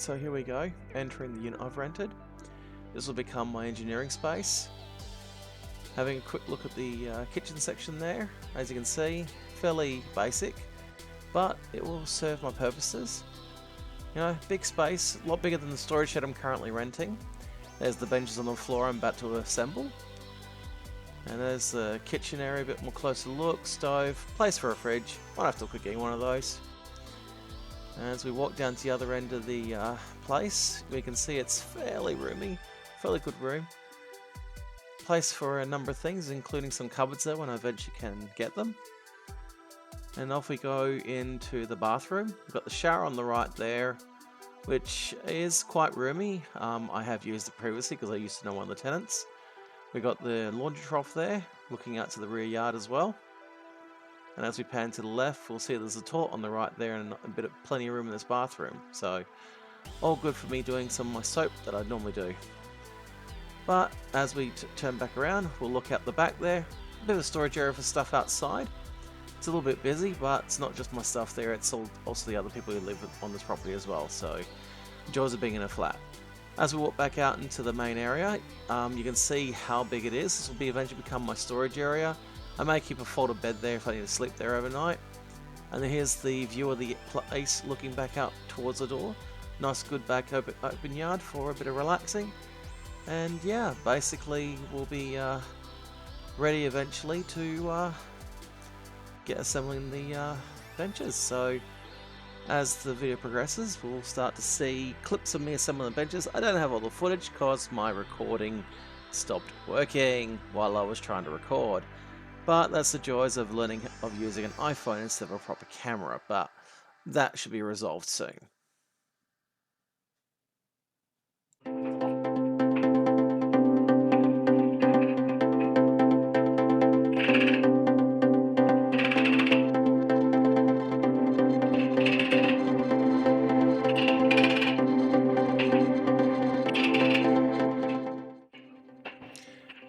so here we go, entering the unit I've rented. This will become my engineering space. Having a quick look at the kitchen section there, as you can see, fairly basic, but it will serve my purposes. You know, big space, a lot bigger than the storage shed I'm currently renting. There's the benches on the floor I'm about to assemble. And there's the kitchen area, a bit more closer look, stove, place for a fridge. Might have to look at getting one of those. As we walk down to the other end of the place, we can see it's fairly roomy, fairly good room. Place for a number of things, including some cupboards there when I eventually can get them. And off we go into the bathroom. We've got the shower on the right there, which is quite roomy. I have used it previously because I used to know one of the tenants. We've got the laundry trough there, looking out to the rear yard as well. And as we pan to the left, we'll see there's a toilet on the right there and plenty of room in this bathroom. So, all good for me doing some of my soap that I'd normally do. But as we turn back around, we'll look out the back there. A bit of a storage area for stuff outside. It's a little bit busy, but it's not just my stuff there, it's also the other people who live on this property as well. So, joys of being in a flat. As we walk back out into the main area, you can see how big it is. This will eventually become my storage area. I may keep a folded bed there if I need to sleep there overnight. And then here's the view of the place looking back out towards the door. Nice good back open yard for a bit of relaxing. And yeah, basically we'll be ready eventually to get assembling the benches. So as the video progresses, we'll start to see clips of me assembling the benches. I don't have all the footage because my recording stopped working while I was trying to record. But that's the joys of learning of using an iPhone instead of a proper camera. But that should be resolved soon.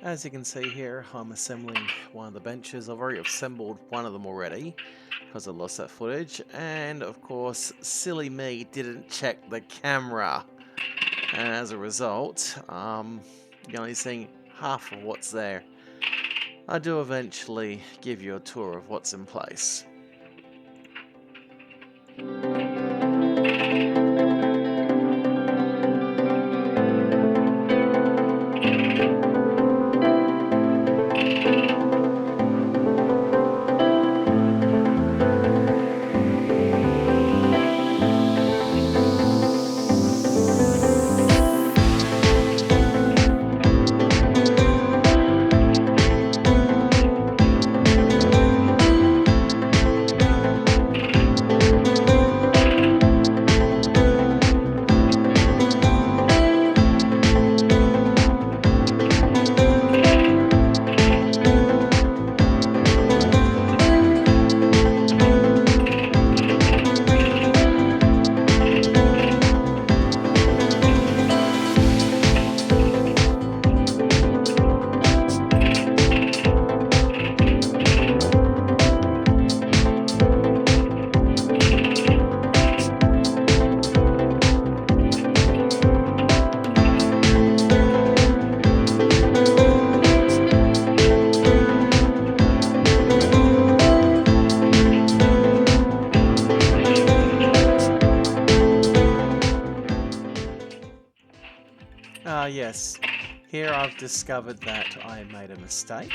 As you can see here, I'm assembling one of the benches. I've already assembled one of them already because I lost that footage, and of course silly me didn't check the camera, and as a result you're only seeing half of what's there. I do eventually give you a tour of what's in place. Yes, here I've discovered that I made a mistake,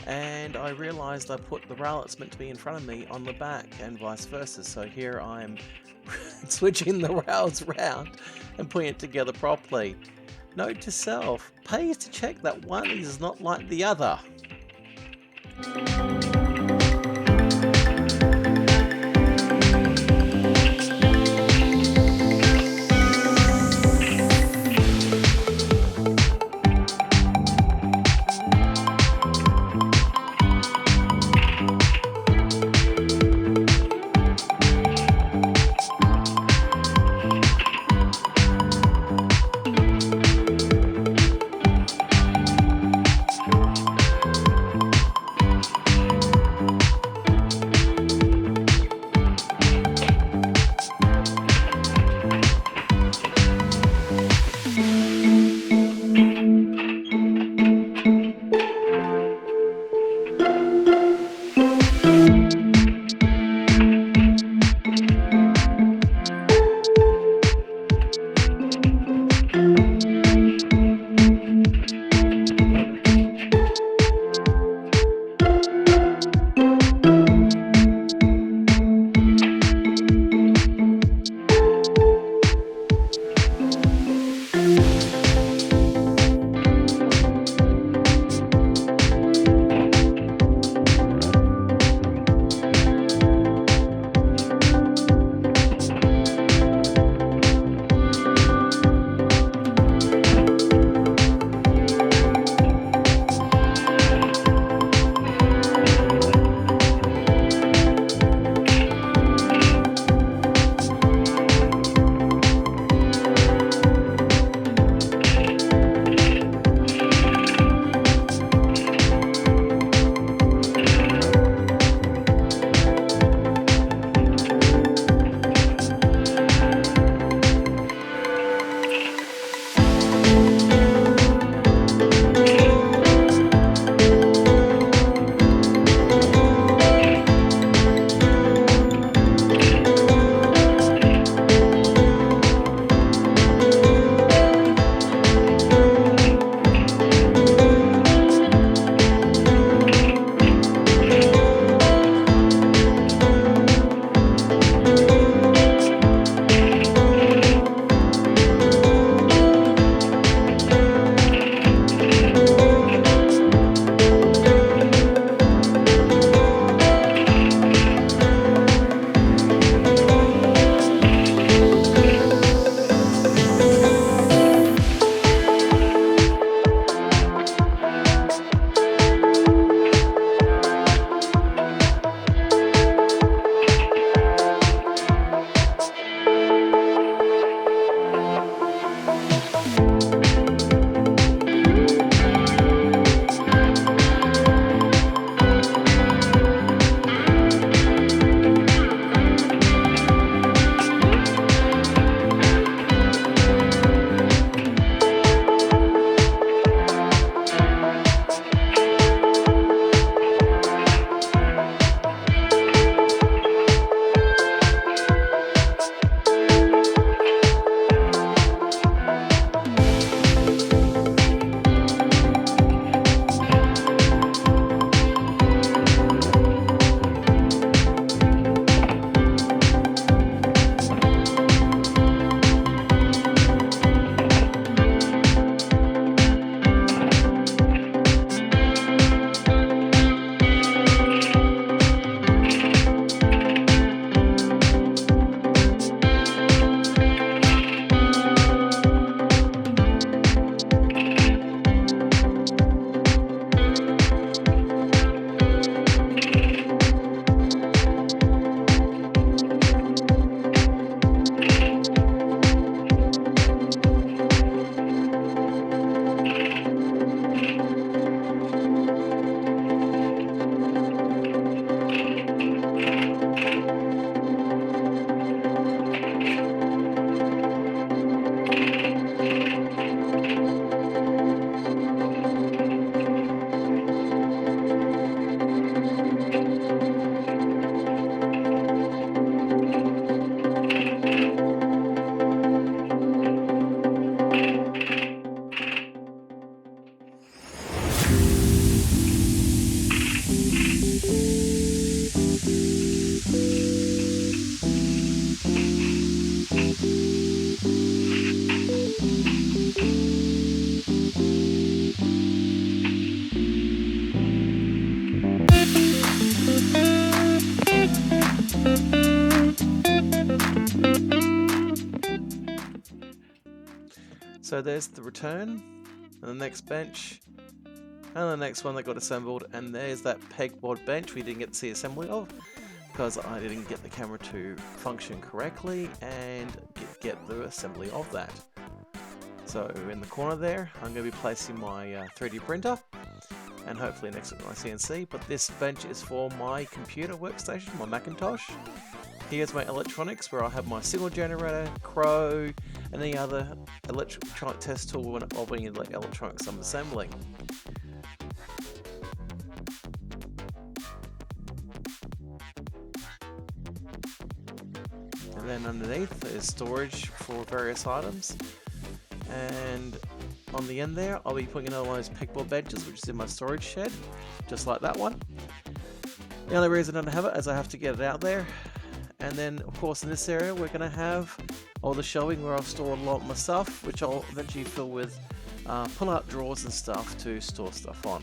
and I realised I put the rail that's meant to be in front of me on the back and vice versa. So here I'm switching the rails around and putting it together properly. Note to self, pays to check that one is not like the other. So there's the return, and the next bench, and the next one that got assembled, and there's that pegboard bench we didn't get to see assembly of, because I didn't get the camera to function correctly and get the assembly of that. So in the corner there, I'm going to be placing my 3D printer, and hopefully next to my CNC, but this bench is for my computer workstation, my Macintosh. Here's my electronics, where I have my signal generator, Crow, and any other electronic test tool of any electronics I'm assembling. And then underneath is storage for various items. And on the end there, I'll be putting another one of those pegboard benches, which is in my storage shed, just like that one. The only reason I don't have it is I have to get it out there. And then, of course, in this area, we're going to have all the shelving where I'll store a lot of my stuff, which I'll eventually fill with pull-out drawers and stuff to store stuff on.